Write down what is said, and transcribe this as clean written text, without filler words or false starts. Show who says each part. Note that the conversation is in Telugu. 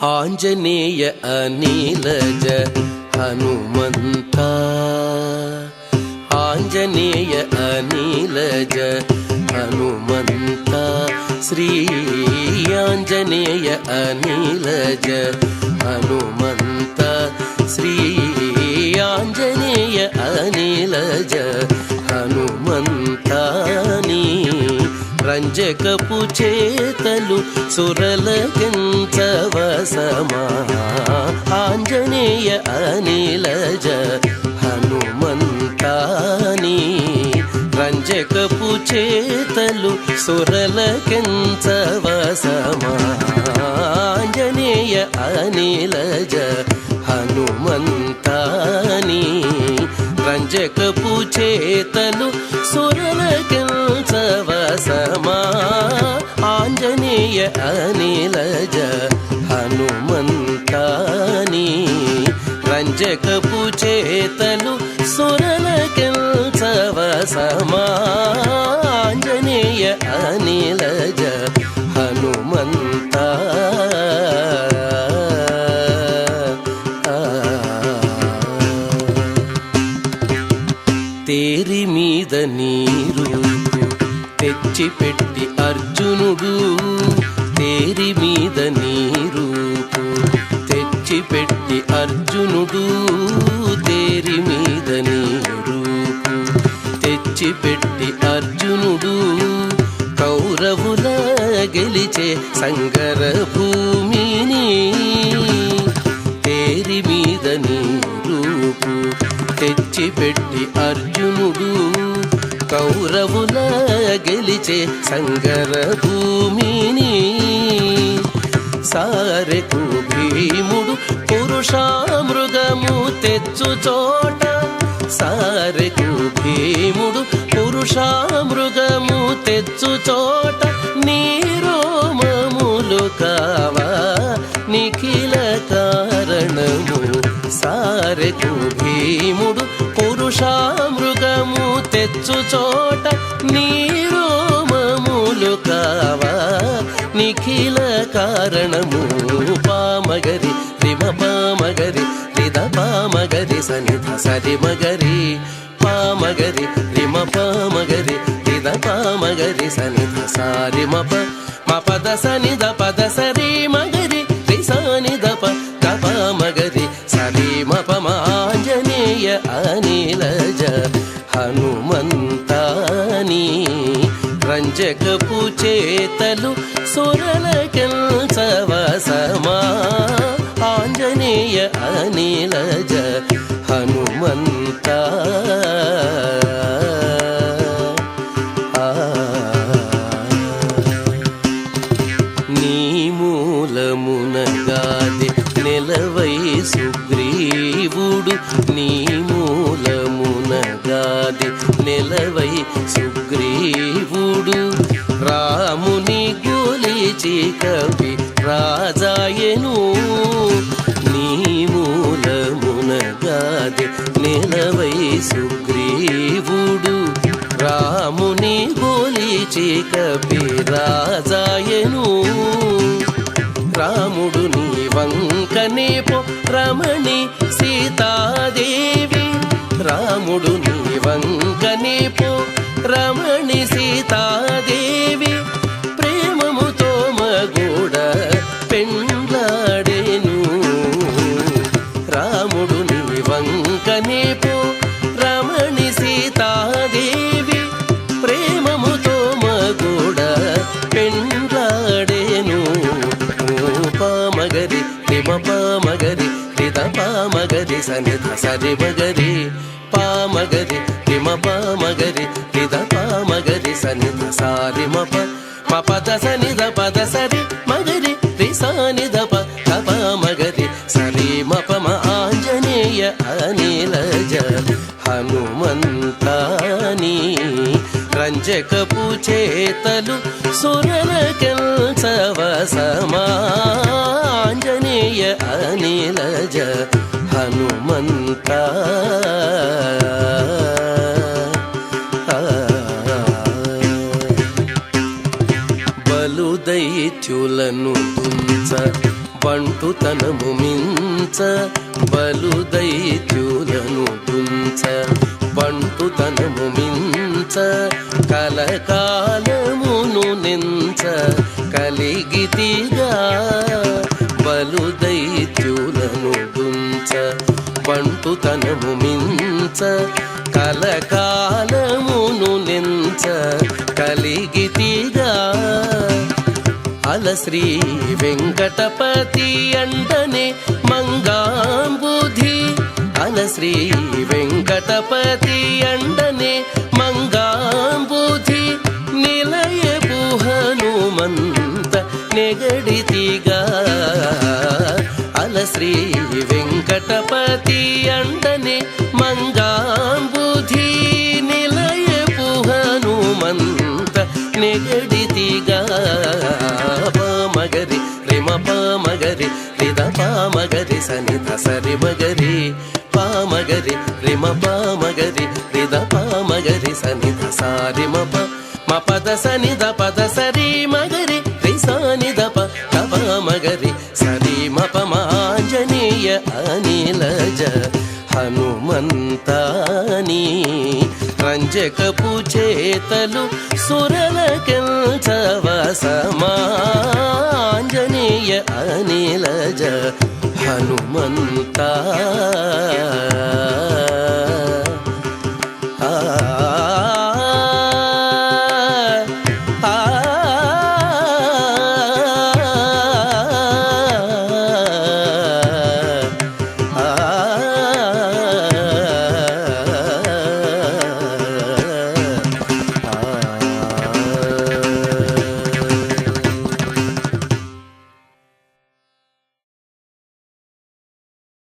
Speaker 1: ఆంజనేయ అనిలజ హనుమంత ఆంజనేయ అనిలజ హనుమంత శ్రీ ఆంజనేయ అనిలజ హనుమంత శ్రీ ఆంజనేయ అనిలజ హనుమంత నీ రంజకపు చేతలు సురలకించవసమా ఆంజనేయ అనిలజ హనుమంతాని రంజకపు చేతలు సురలకించవసమా ఆంజనేయ అనిలజ హనుమంతాని రంజకపు చేతలు సురలకించవసమా ఆంజనేయ అనిలజ హనుమంతాని రంజకపు చేతలు సురలకించవసమా ఆంజనేయ అనిలజ హనుమంత తేరి మీద నీరు తెచ్చిపెట్టి అర్జునుడు తేరి మీద నీరు తెచ్చిపెట్టి అర్జునుడు తేరి మీద నీరు తెచ్చిపెట్టి అర్జునుడు కౌరవుల గెలిచే సంగర భూమిని తేరి మీద నీరు తెచ్చిపెట్టి అర్జునుడు కౌరవుల గెలిచే సంగర భూమిని సారెకు భీముడు పురుషామృగము తెచ్చు చోట సారెకు భీముడు పురుషామృగము తెచ్చు చోట నీరోమములు కావా నిఖిల కారణము సారెకు భీముడు పురుషామృగము తెచ్చు చోట నీరోమములు కావా నిఖిల కారణము పామగరి రిమ పామగరి రిద పామగరి సనిధ సరి మగరి పామగరి రిమ పామగరి రిద పామగరి సనిధ సారి మప మపద సనిధ పద సరి మగరి రి సనిధ ప పామగరి సరి మప ఆంజనేయ అనిలజ హనుమంతాని రంజకపు చేతలు సురలకించవసమా ఆంజనేయ అనిలజ హనుమంత నీ మూలమునగాది నెలవై సుగ్రీవుడు నీ మూలమునగాది నెలవై సుగ్రీవుడు రాముని గొలిచి కవి రాజాయను నీ మూలమునగాది నెలవై సుగ్రీవుడు రాముని గొలిచి కవి రాజాయను రాముడు నీ వంకనే పో రమణి సీతాదేవి రాముడు నీ వంకనే పో రమణి సీతాదేవి ప్రేమముతో మగూడ పెండ్లాడేను రాముడు నీ వంకనే పో రమణి సీతాదేవి ప్రేమముతో మగూడ పెండ్లాడేను పామగరి రిమ పామగరి రిద పామగరి సనిధ సరి మగరి పామగరి రిమ పామగరి రిద పామగరి సనిధ సారి మప మపద సనిధ పద సరి మగరి రి సనిధ ప పామగరి సరి మప ఆంజనేయ అనిలజ హనుమంతాని రంజకపు చేతలు సురలకించవసమా ఆంజనేయ అనిలజ హనుమంత బలుదైత్యులను తుంచ బంటుతనము మించ బలు దైత్యులను గుంచ బంటుతనము మించ కలకాలమును నెంచ కలిగితిగా బలు దైత్యులను గుంచ బంటుతనము మించ కలకాలమును నెంచ కలిగితిగా అలశ్రీ వెంకటపతి అండనే మంగాంబుధి అలశ్రీ వెంకటపతి అండనే మంగాంబుధి నిలయపు హనుమంత నెగడితిగా అలశ్రీ వెంకటపతి అండనే మంగాంబుధి నిలయపు హనుమంత నెగడితిగా పామగరి రిమ పామగరి రిద పామగరి సనిత సరి మగరి పామగరి రిమ పామగరి రిద పామగరి సనిత సారి మపద సనిద పద సరి మగరి రి సానిద పామగరి సరి మపమాంజనేయ అనిలజ హనుమంతాని రంజకపు చేతలు సురలకెల్చవసమాంజనేయ అనిలజ హనుమంతా